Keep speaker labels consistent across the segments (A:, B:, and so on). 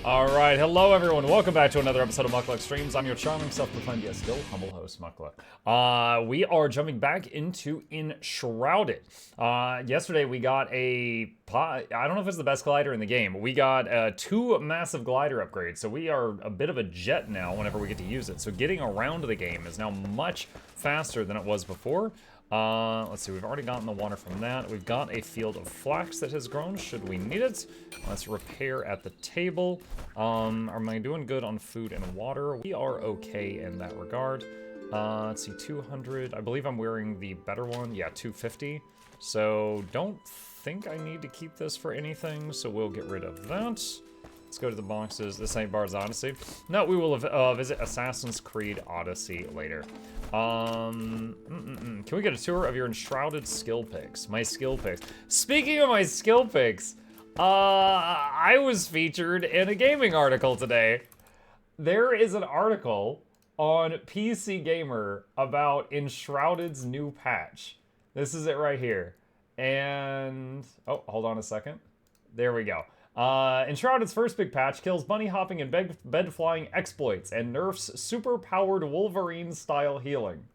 A: Alright, hello everyone, welcome back to another episode of Mukluk Streams. I'm your charming, self-proclaimed, yet still humble host, Mukluk. We are jumping back into Enshrouded. Yesterday we got I don't know if it's the best glider in the game, but we got 2 massive glider upgrades, so we are a bit of a jet now whenever we get to use it. So getting around the game is now much faster than it was before. Let's see, we've already gotten the water from that. We've got a field of flax that has grown, should we need it. Let's repair at the table. Am I doing good on food and water? We are okay in that regard. Let's see, 200. I believe I'm wearing the better one. Yeah, 250. So don't think I need to keep this for anything, so we'll get rid of that. Let's go to the boxes. This ain't Bard's Odyssey. No, we will visit Assassin's Creed Odyssey later. Can we get a tour of your Enshrouded skill picks? My skill picks. Speaking of my skill picks, I was featured in a gaming article today. There is an article on PC Gamer about Enshrouded's new patch. This is it right here. And, oh, hold on a second. There we go. Enshrouded's first big patch kills bunny hopping and bed flying exploits and nerfs super powered Wolverine style healing.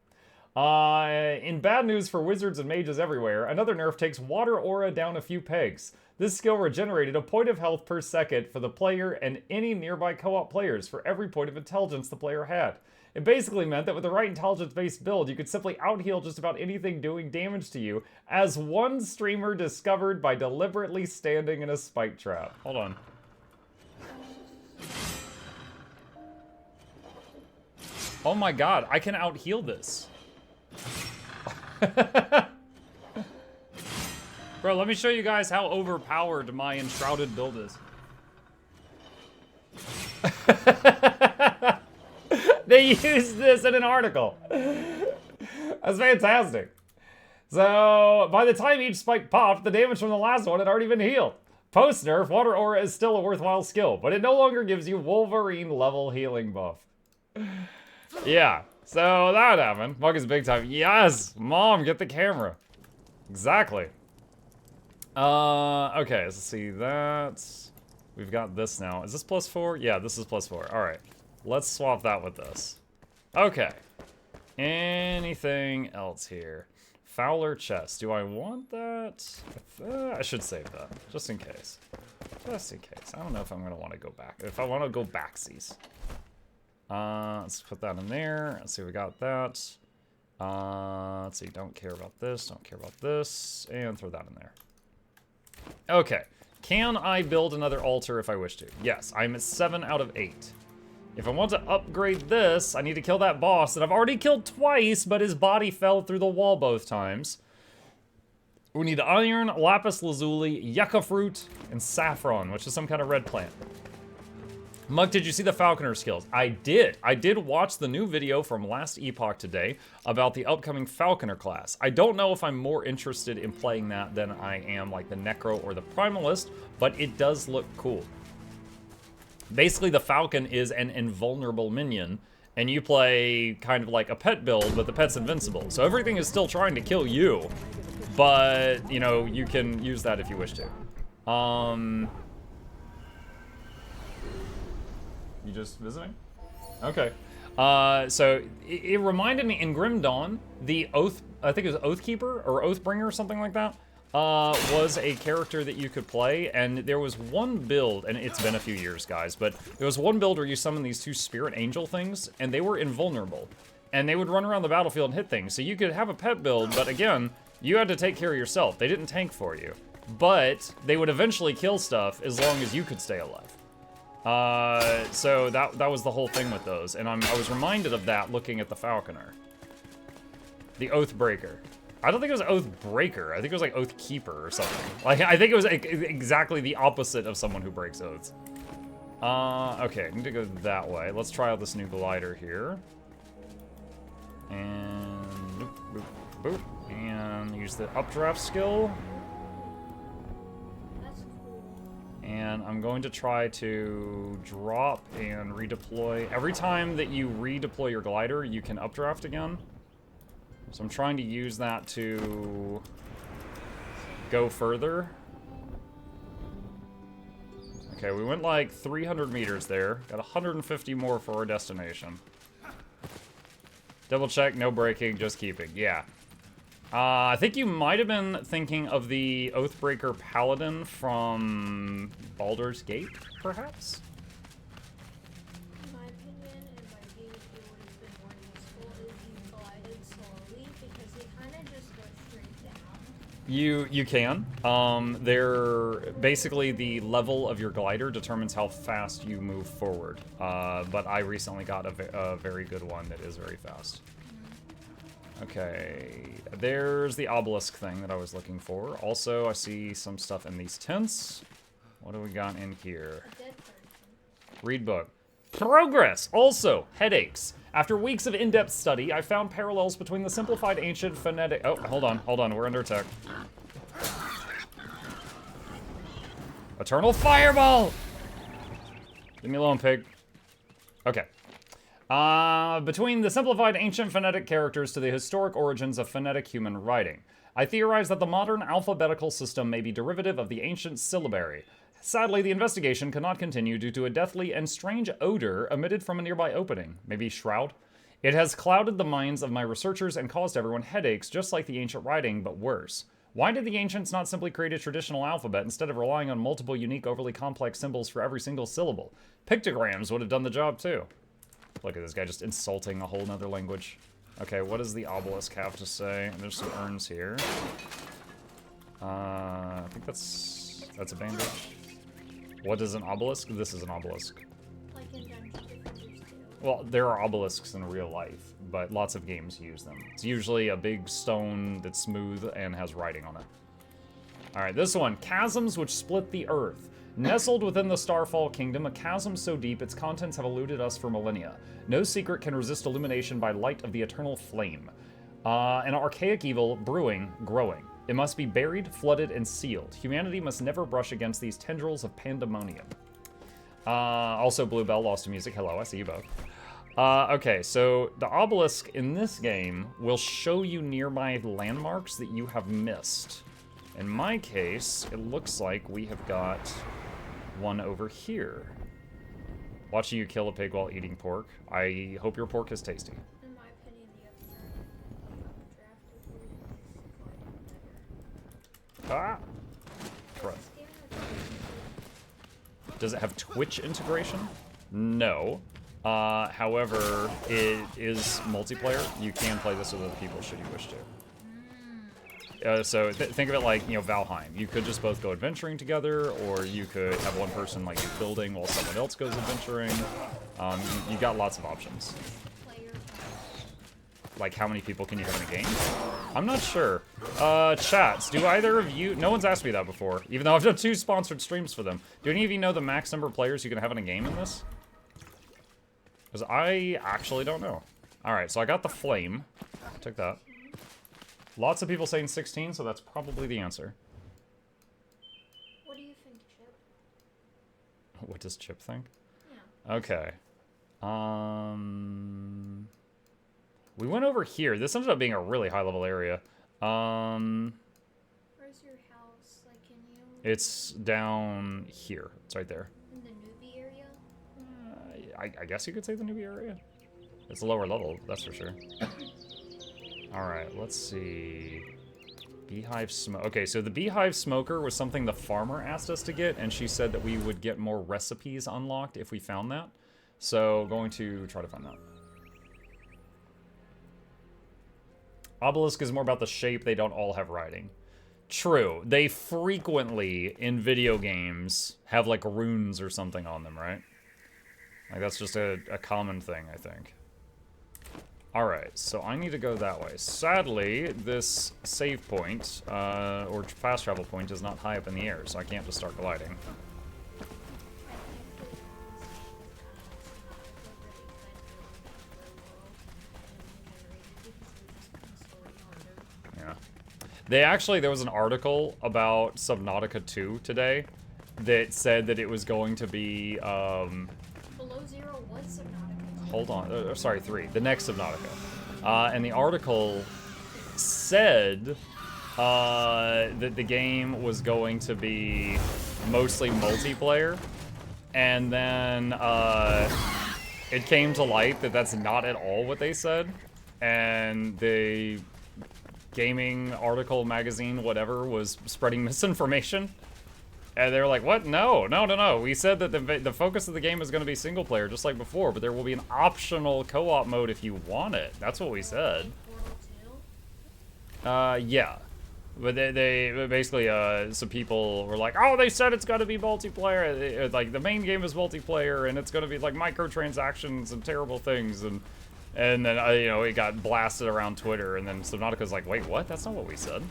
A: In bad news for wizards and mages everywhere, another nerf takes water aura down a few pegs. This skill regenerated a point of health per second for the player and any nearby co-op players for every point of intelligence the player had. It basically meant that with the right intelligence-based build, you could simply out-heal just about anything doing damage to you, as one streamer discovered by deliberately standing in a spike trap. Hold on. Oh my god, I can out-heal this. Bro, let me show you guys how overpowered my Enshrouded build is. They used this in an article. That's fantastic. So, by the time each spike popped, the damage from the last one had already been healed. Post-nerf, Water Aura is still a worthwhile skill, but it no longer gives you Wolverine level healing buff. Yeah, so that happened. Mug is big time. Yes! Mom, get the camera. Exactly. Okay, let's see that. We've got this now. Is this +4? Yeah, this is +4. Alright. Let's swap that with this. Okay. Anything else here? Fowler chest. Do I want that? I should save that, just in case. Just in case. I don't know if I'm going to want to go back. If I want to go backsies. Let's put that in there. Let's see, we got that. Let's see, don't care about this, don't care about this. And throw that in there. Okay. Can I build another altar if I wish to? Yes, I'm at 7 out of 8. If I want to upgrade this, I need to kill that boss that I've already killed twice, but his body fell through the wall both times. We need iron, lapis lazuli, yucca fruit, and saffron, which is some kind of red plant. Mug, did you see the Falconer skills? I did. I did watch the new video from last Epoch today about the upcoming Falconer class. I don't know if I'm more interested in playing that than I am like the Necro or the Primalist, but it does look cool. Basically, the Falcon is an invulnerable minion, and you play kind of like a pet build, but the pet's invincible. So everything is still trying to kill you, but, you know, you can use that if you wish to. You just visiting? Okay. So it reminded me, in Grim Dawn, the Oath, I think it was Oathkeeper, or Oathbringer, or something like that, was a character that you could play, and there was one build, and it's been a few years, guys, but there was one build where you summon these 2 spirit angel things, and they were invulnerable. And they would run around the battlefield and hit things, so you could have a pet build, but again, you had to take care of yourself. They didn't tank for you. But they would eventually kill stuff as long as you could stay alive. So that was the whole thing with those, and I was reminded of that looking at the Falconer. The Oathbreaker. I don't think it was Oathbreaker. I think it was like Oathkeeper or something. Like, I think it was exactly the opposite of someone who breaks oaths. Okay, I need to go that way. Let's try out this new glider here. And boop, boop, boop. And use the updraft skill. And I'm going to try to drop and redeploy. Every time that you redeploy your glider, you can updraft again. So I'm trying to use that to go further. Okay, we went like 300 meters there. Got 150 more for our destination. Double check, no braking, just keeping. Yeah. I think you might have been thinking of the Oathbreaker Paladin from Baldur's Gate, perhaps?
B: In my opinion, and my game, it would have been more useful if you glided slowly, because they kind of just go straight down.
A: You can. They're basically the level of your glider determines how fast you move forward. But I recently got a very good one that is very fast. Okay, there's the obelisk thing that I was looking for. Also, I see some stuff in these tents. What do we got in here?
B: A dead person.
A: Read book. Progress! Also, headaches. After weeks of in-depth study, I found parallels between the simplified ancient phonetic... Oh, hold on, we're under attack. Eternal Fireball! Leave me alone, pig. Okay. Between the simplified ancient phonetic characters to the historic origins of phonetic human writing, I theorize that the modern alphabetical system may be derivative of the ancient syllabary. Sadly, the investigation cannot continue due to a deathly and strange odor emitted from a nearby opening. Maybe shroud? It has clouded the minds of my researchers and caused everyone headaches, just like the ancient writing, but worse. Why did the ancients not simply create a traditional alphabet instead of relying on multiple unique, overly complex symbols for every single syllable? Pictograms would have done the job too. Look at this guy just insulting a whole nother language. Okay, what does the obelisk have to say? There's some urns here. I think that's a bandage. What is an obelisk? This is an obelisk.
B: Like in Dungeons & Dragons too.
A: Well, there are obelisks in real life, but lots of games use them. It's usually a big stone that's smooth and has writing on it. Alright, this one. Chasms which split the earth. Nestled within the Starfall Kingdom, a chasm so deep its contents have eluded us for millennia. No secret can resist illumination by light of the eternal flame. An archaic evil brewing, growing. It must be buried, flooded, and sealed. Humanity must never brush against these tendrils of pandemonium. Also, Bluebell lost to music. Hello, I see you both. Okay, so the obelisk in this game will show you nearby landmarks that you have missed. In my case, it looks like we have got one over here. Watching you kill a pig while eating pork. I hope your pork is tasty.
B: In my opinion, the
A: Ah! Crud. Does it have Twitch integration? No. However, it is multiplayer. You can play this with other people should you wish to. So think of it like, you know, Valheim. You could just both go adventuring together, or you could have one person like building while someone else goes adventuring. You got lots of options. Like how many people can you have in a game? I'm not sure. Chats, do either of you... No one's asked me that before, even though I've done 2 sponsored streams for them. Do any of you know the max number of players you can have in a game in this? Because I actually don't know. Alright, so I got the flame. Took that. Lots of people saying 16, so that's probably the answer.
B: What do you think, Chip?
A: What does Chip think?
B: Yeah.
A: Okay. We went over here. This ended up being a really high-level area.
B: Where's your house? Like, can you...
A: It's down here. It's right there.
B: In the newbie area?
A: I guess you could say the newbie area. It's a lower level, that's for sure. Alright, let's see. Beehive smoke. Okay, so the beehive smoker was something the farmer asked us to get, and she said that we would get more recipes unlocked if we found that. So, going to try to find that. Obelisk is more about the shape, they don't all have writing. True, they frequently, in video games, have like runes or something on them, right? Like that's just a common thing, I think. Alright, so I need to go that way. Sadly, this save point, or fast travel point, is not high up in the air, so I can't just start gliding. Yeah. There was an article about Subnautica 2 today that said that it was going to be,
B: Below Zero was Subnautica.
A: Hold on, sorry, 3. The next Subnautica. And the article said that the game was going to be mostly multiplayer, And then it came to light that that's not at all what they said. And the gaming article, magazine, whatever, was spreading misinformation. And they were like, what? No, no, no, no. We said that the focus of the game is going to be single player, just like before, but there will be an optional co-op mode if you want it. That's what we said. Yeah. But they basically, some people were like, oh, they said it's going to be multiplayer. Like, the main game is multiplayer, and it's going to be, like, microtransactions and terrible things. And then, you know, it got blasted around Twitter, and then Subnautica's like, wait, what? That's not what we said.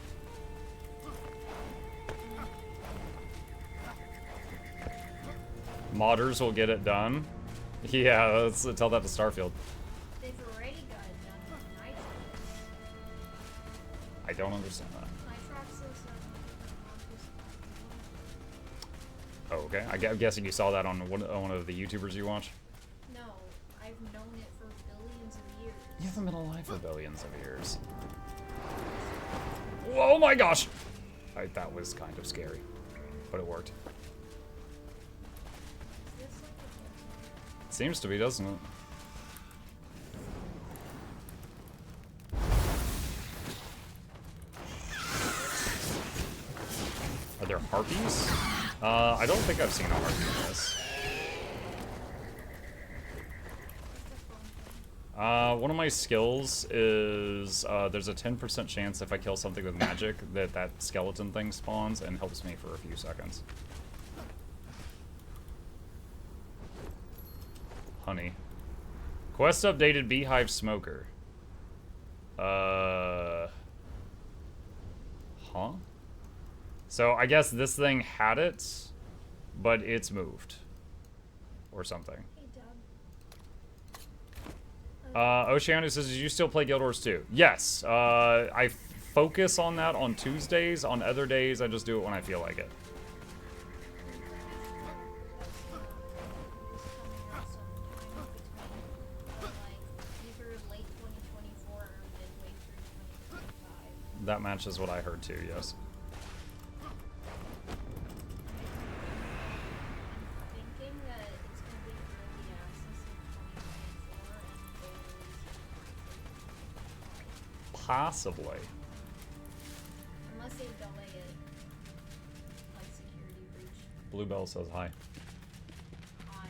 A: Modders will get it done. Yeah, let's tell that to Starfield.
B: They've already got it done with Nitrox.
A: I don't understand that.
B: Nitrox is
A: Oh, okay. I'm guessing you saw that on one of the YouTubers you watch?
B: no, I've known it for billions of years.
A: You haven't been alive for billions of years. Oh my gosh! That was kind of scary, but it worked.
B: Is this like a
A: Seems to be, doesn't it? Are there harpies? I don't think I've seen a harpy in this. One of my skills is there's a 10% chance if I kill something with magic that skeleton thing spawns and helps me for a few seconds. Honey. Quest updated Beehive Smoker. Huh? So I guess this thing had it, but it's moved. Or something.
B: Hey, Doug.
A: Oceana says, did you still play Guild Wars 2? Yes. I focus on that on Tuesdays. On other days, I just do it when I feel like it. That matches what I heard too, yes.
B: Thinking that it's going to be early access in 2024 and
A: Possibly.
B: unless they delay it, like security breach.
A: Bluebell says hi.
B: Hi.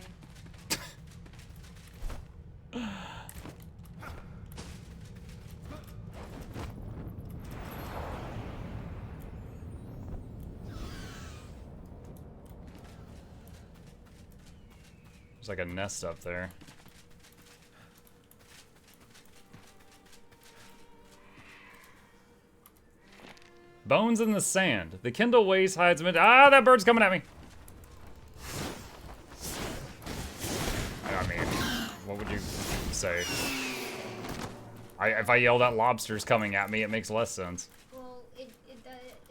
A: There's like a nest up there. Bones in the sand. The Kindle waste hides mid. Ah, that bird's coming at me. I mean, what would you say? If I yell that lobster's coming at me, it makes less sense.
B: Well, it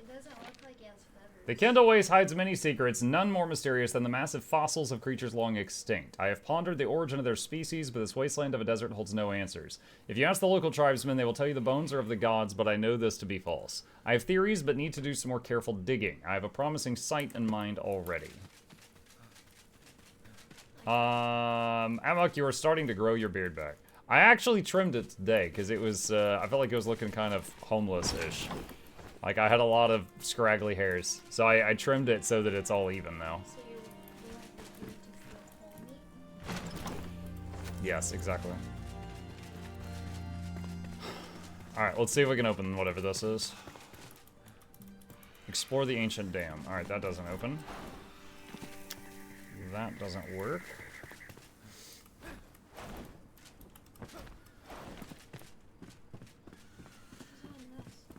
B: doesn't look like it has feathers.
A: The Kindle waste hides many secrets, none more mysterious than the massive fossils of creatures long extinct. I have pondered the origin of their species, but this wasteland of a desert holds no answers. If you ask the local tribesmen, they will tell you the bones are of the gods, but I know this to be false. I have theories, but need to do some more careful digging. I have a promising site in mind already. Amok, you are starting to grow your beard back. I actually trimmed it today, because it was, I felt like it was looking kind of homeless-ish. Like, I had a lot of scraggly hairs, so I trimmed it so that it's all even now.
B: So you want the beard to feel homey?
A: Yes, exactly. Alright, let's see if we can open whatever this is. Explore the ancient dam. Alright, that doesn't open. That doesn't work.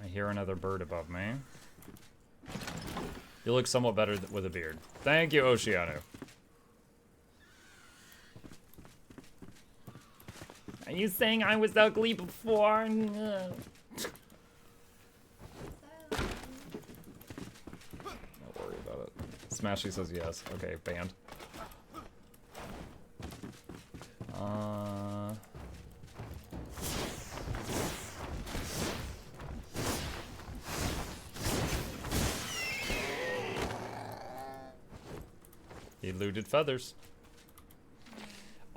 A: I hear another bird above me. You look somewhat better with a beard. Thank you, Oceano. Are you saying I was ugly before? No. Don't worry about it. Smashy says yes. Okay, banned. He Looted feathers.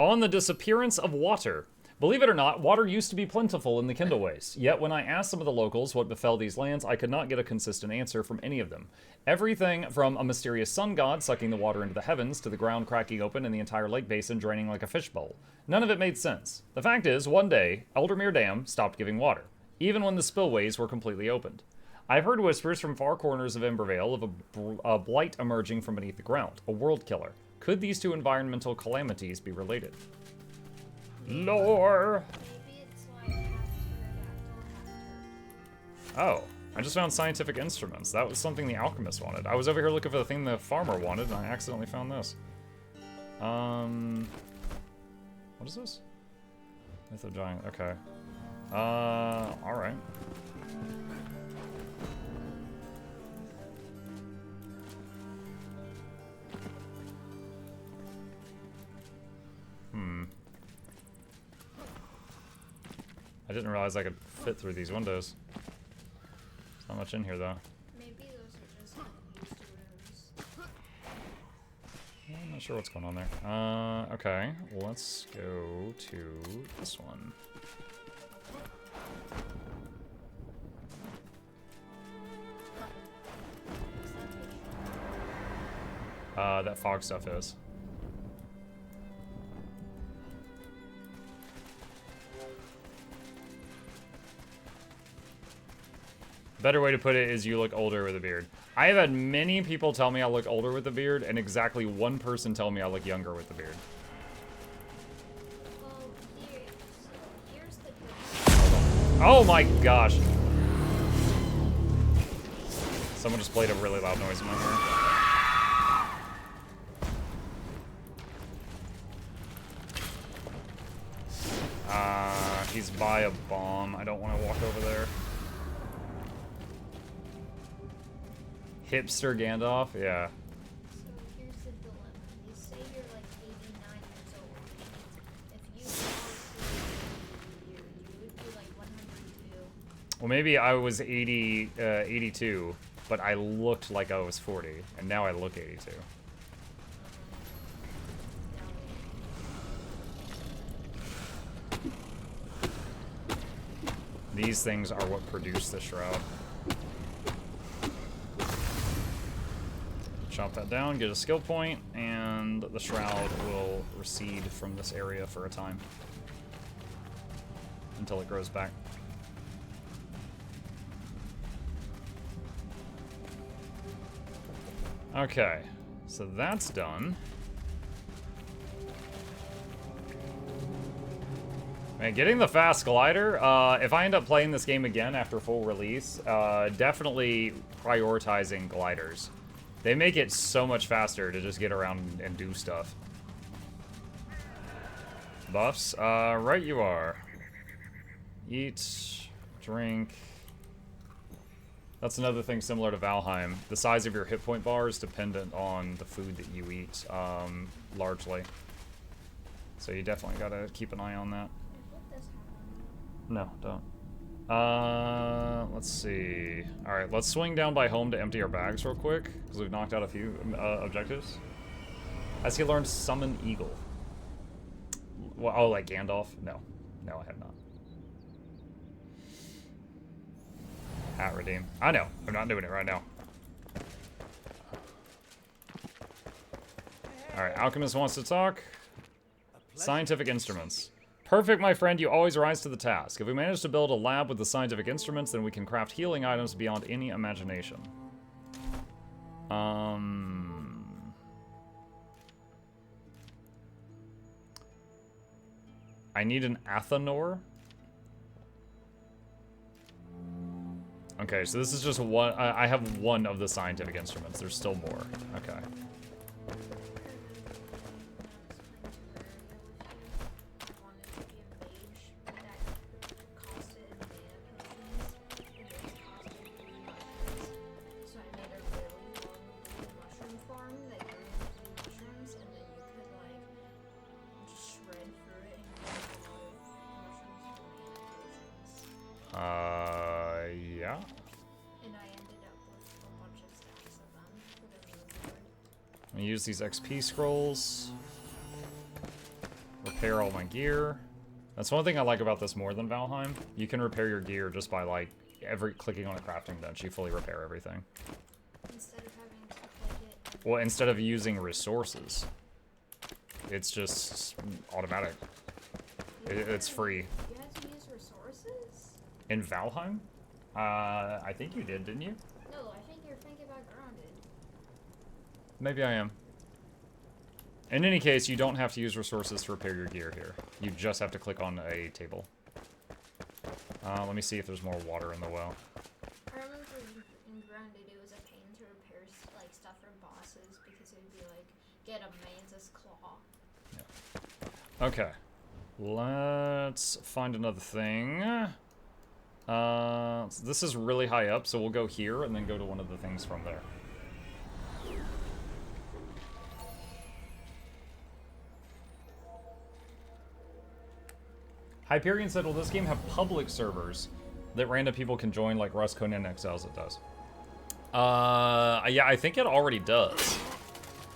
A: On the disappearance of water. Believe it or not, water used to be plentiful in the Kindle Waste. Yet when I asked some of the locals what befell these lands, I could not get a consistent answer from any of them. Everything from a mysterious sun god sucking the water into the heavens to the ground cracking open and the entire lake basin draining like a fishbowl. None of it made sense. The fact is, one day, Eldermere Dam stopped giving water, even when the spillways were completely opened. I've heard whispers from far corners of Embervale of a blight emerging from beneath the ground, a world killer. Could these two environmental calamities be related? Lore!
B: Maybe it's like after.
A: Oh, I just found scientific instruments. That was something the alchemist wanted. I was over here looking for the thing the farmer wanted, and I accidentally found this. What is this? Myth of Giant, okay. Alright. I didn't realize I could fit through these windows. There's not much in here, though.
B: Maybe those are just unused rooms.
A: I'm not sure what's going on there. Okay. Let's go to this one. That fog stuff is. Better way to put it is you look older with a beard. I have had many people tell me I look older with a beard, and exactly one person tell me I look younger with the beard.
B: Well, here's the
A: Oh my gosh. Someone just played a really loud noise in my ear. He's by a bomb. I don't want to walk over there. Hipster Gandalf? Yeah.
B: So here's the dilemma. You say you're like 89 years old. If you fall asleep you would be like 102.
A: Well, maybe I was 82, but I looked like I was 40, and now I look 82. These things are what produce the shroud. Chop that down, get a skill point, and the shroud will recede from this area for a time. Until it grows back. Okay, so that's done. Man, getting the fast glider, if I end up playing this game again after full release, definitely prioritizing gliders. They make it so much faster to just get around and do stuff. Buffs, right you are. Eat, drink. That's another thing similar to Valheim. The size of your hit point bar is dependent on the food that you eat, largely. So you definitely gotta keep an eye on that. No, don't. Let's see. Alright, let's swing down by home to empty our bags real quick, because we've knocked out a few objectives. Has he learned Summon Eagle? Well, oh, like Gandalf? No. No, I have not. Hat redeem. I know. I'm not doing it right now. Alright, Alchemist wants to talk. Scientific instruments. Perfect, my friend. You always rise to the task. If we manage to build a lab with the scientific instruments, then we can craft healing items beyond any imagination. I need an Athanor. Okay, so this is just one. I have one of the scientific instruments. There's still more. Okay. Yeah.
B: And I ended up with a bunch of stacks of them for the main board.
A: I use these XP scrolls. Repair all my gear. That's one thing I like about this more than Valheim. You can repair your gear just by, like, clicking on a crafting bench. You fully repair everything.
B: Instead of having to click it.
A: Well, instead of using resources, it's just automatic. It's free.
B: You had to use resources?
A: In Valheim? I think you did, didn't you?
B: No, I think you're thinking about Grounded.
A: Maybe I am. In any case, you don't have to use resources to repair your gear here. You just have to click on a table. Let me see if there's more water in the well.
B: I remember in Grounded it was a pain to repair like stuff from bosses because it would be like, get a mantis claw.
A: Yeah. Okay. Let's find another thing. This is really high up, so we'll go here and then go to one of the things from there. Hyperion said, will this game have public servers that random people can join like Rust Conan Exiles it does? Yeah, I think it already does.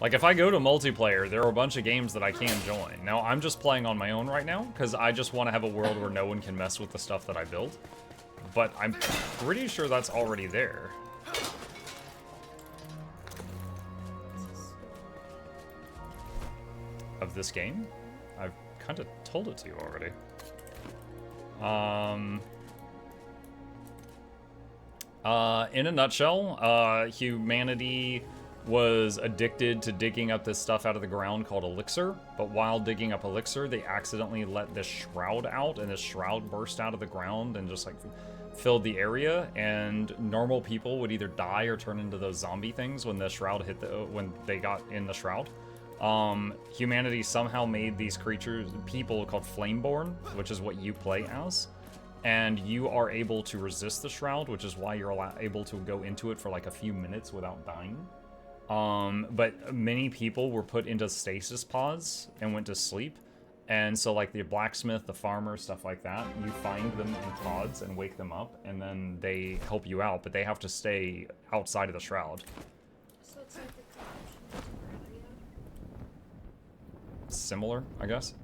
A: Like, if I go to multiplayer, there are a bunch of games that I can join. Now, I'm just playing on my own right now, because I just want to have a world where no one can mess with the stuff that I build. But I'm pretty sure that's already there. Of this game? I've kind of told it to you already. In a nutshell, humanity was addicted to digging up this stuff out of the ground called elixir, but while digging up elixir, they accidentally let this shroud out, and this shroud burst out of the ground and just like filled the area, and normal people would either die or turn into those zombie things when the shroud hit when they got in the shroud. Humanity somehow made these people called Flameborn, which is what you play as, and you are able to resist the shroud, which is why you're able to go into it for like a few minutes without dying. But many people were put into stasis pods and went to sleep. And so like the blacksmith, the farmer, stuff like that, you find them in pods and wake them up, and then they help you out, but they have to stay outside of the shroud.
B: So it's like the connection to area?
A: Similar, I guess.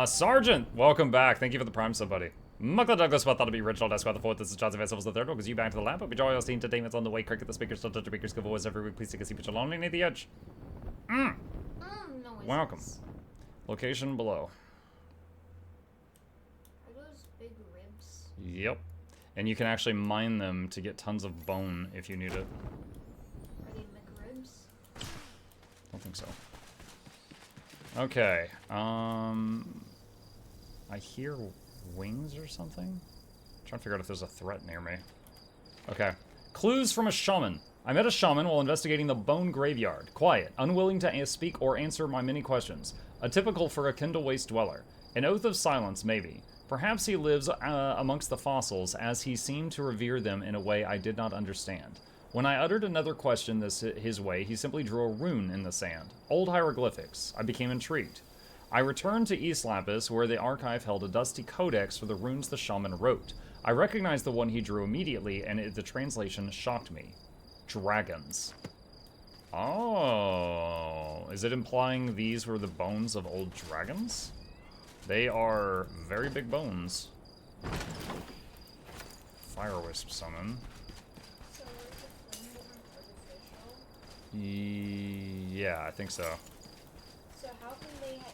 A: Sergeant, welcome back. Thank you for the prime sub, buddy. Mukluk Douglas, thought it'd be Richard Esquire the 4th. This is Johnson Vessels the 3rd. Because you back to the lab. Hope you enjoy your entertainment's on the way. Cricket the speakers, still touch your speakers, give voice every week. Please take a seat, put your lonely near the edge.
B: No
A: Welcome. Location below.
B: Are those big ribs?
A: Yep. And you can actually mine them to get tons of bone if you need it.
B: Are they McRibs?
A: I don't think so. Okay. I hear wings or something? I'm trying to figure out if there's a threat near me. Okay. Clues from a shaman. I met a shaman while investigating the bone graveyard. Quiet, unwilling to speak or answer my many questions. Atypical for a Kindle Waste dweller. An oath of silence, maybe. Perhaps he lives amongst the fossils, as he seemed to revere them in a way I did not understand. When I uttered another question his way, he simply drew a rune in the sand. Old hieroglyphics. I became intrigued. I returned to East Lapis, where the archive held a dusty codex for the runes the shaman wrote. I recognized the one he drew immediately, and the translation shocked me. Dragons. Oh, is it implying these were the bones of old dragons? They are very big bones. Fire Wisp summon.
B: So are the Flameborn artificial?
A: Yeah, I think so.
B: So how can they have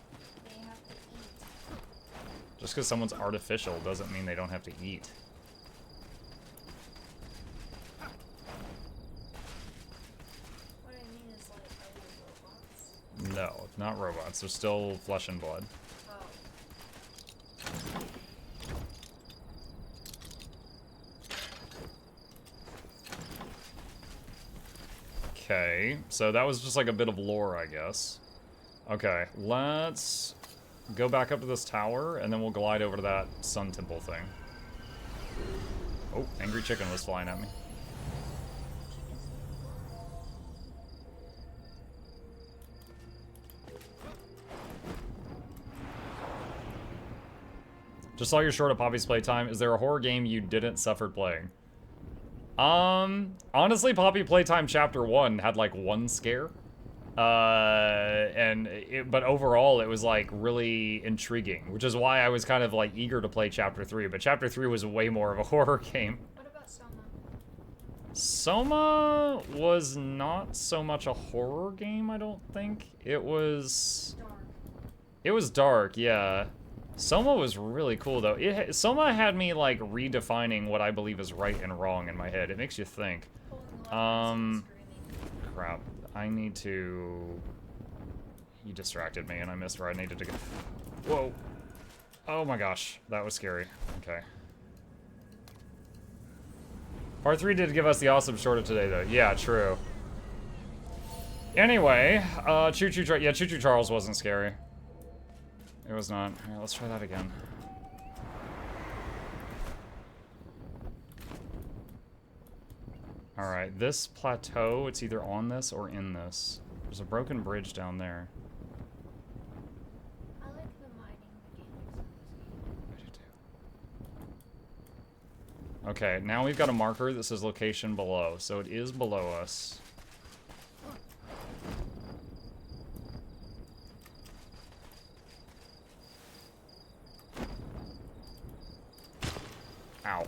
B: to eat?
A: Just because someone's artificial doesn't mean they don't have to eat.
B: What I mean is, like, are they robots?
A: No, not robots. They're still flesh and blood.
B: Oh.
A: Okay, so that was just like a bit of lore, I guess. Okay, let's go back up to this tower, and then we'll glide over to that sun temple thing. Oh, angry chicken was flying at me. Just saw your short of Poppy's playtime. Is there a horror game you didn't suffer playing? Honestly, Poppy Playtime Chapter 1 had like one scare. But overall it was like really intriguing, which is why I was kind of like eager to play Chapter 3, but Chapter 3 was way more of a horror game.
B: What about Soma?
A: Soma was not so much a horror game, I don't think. It was dark, yeah. Soma was really cool though. Soma had me like redefining what I believe is right and wrong in my head. It makes you think. Crap. I need to... You distracted me and I missed where I needed to go. Whoa. Oh my gosh. That was scary. Okay. Part 3 did give us the awesome shorter today though. Yeah, true. Anyway, Choo Choo Charles wasn't scary. It was not. Here, let's try that again. Alright, this plateau, it's either on this or in this. There's a broken bridge down there.
B: I like the mining mechanics on this game.
A: I do too. Okay, now we've got a marker that says location below, so it is below us. Ow.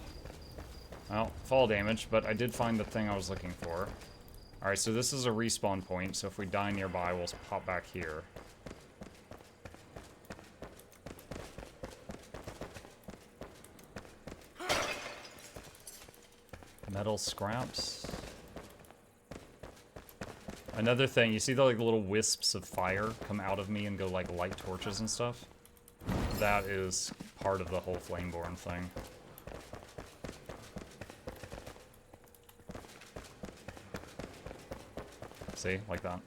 A: Well, fall damage, but I did find the thing I was looking for. Alright, so this is a respawn point, so if we die nearby, we'll pop back here. Metal scraps. Another thing, you see the like little wisps of fire come out of me and go like light torches and stuff? That is part of the whole Flameborn thing. See? Like that.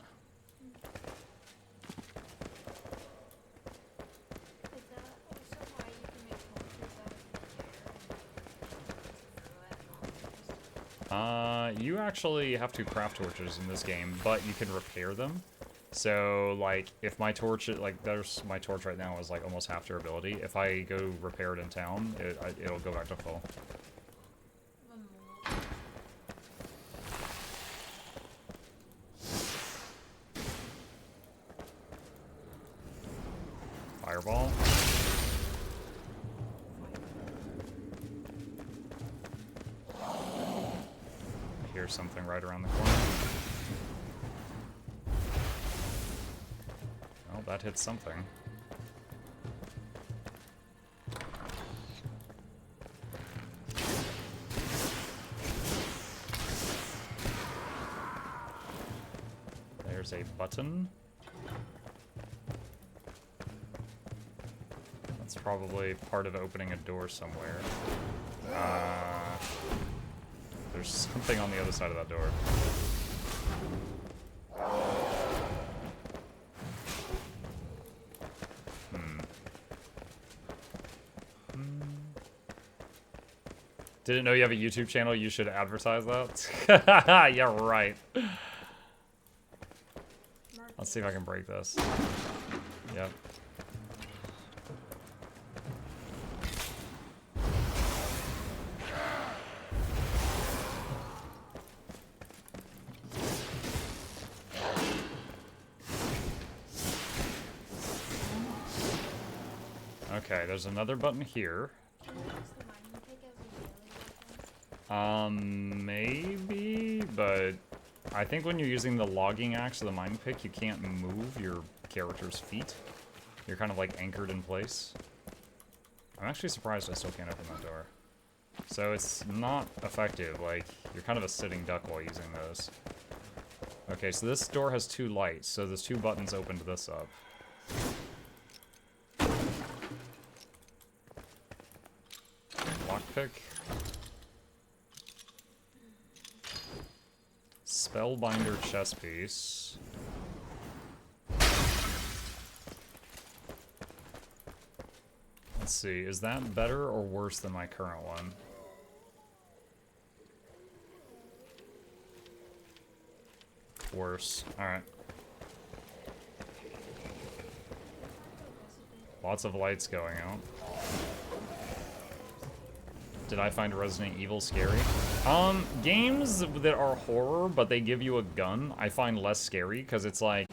B: Is that also why you can make torches out of the air?
A: You actually have to craft torches in this game, but you can repair them. So, like, if my torch, like, there's my torch right now is, like, almost half durability. If I go repair it in town, it'll go back to full. Fireball. Here's something right around the corner. Well, that hits something. There's a button. That's probably part of opening a door somewhere. There's something on the other side of that door. Didn't know you have a YouTube channel, you should advertise that? Yeah, right. Let's see if I can break this. Yep. Okay, there's another button here.
B: Can you use the mining pick as a daily weapon?
A: Maybe, but I think when you're using the logging axe or the mining pick, you can't move your character's feet. You're kind of like anchored in place. I'm actually surprised I still can't open that door. So it's not effective, like, you're kind of a sitting duck while using those. Okay, so this door has 2 lights, so there's 2 buttons opened this up. Lockpick. Spellbinder chest piece. Let's see, is that better or worse than my current one? Worse. Alright. Lots of lights going out. Did I find Resident Evil scary? Games that are horror, but they give you a gun, I find less scary, because it's like,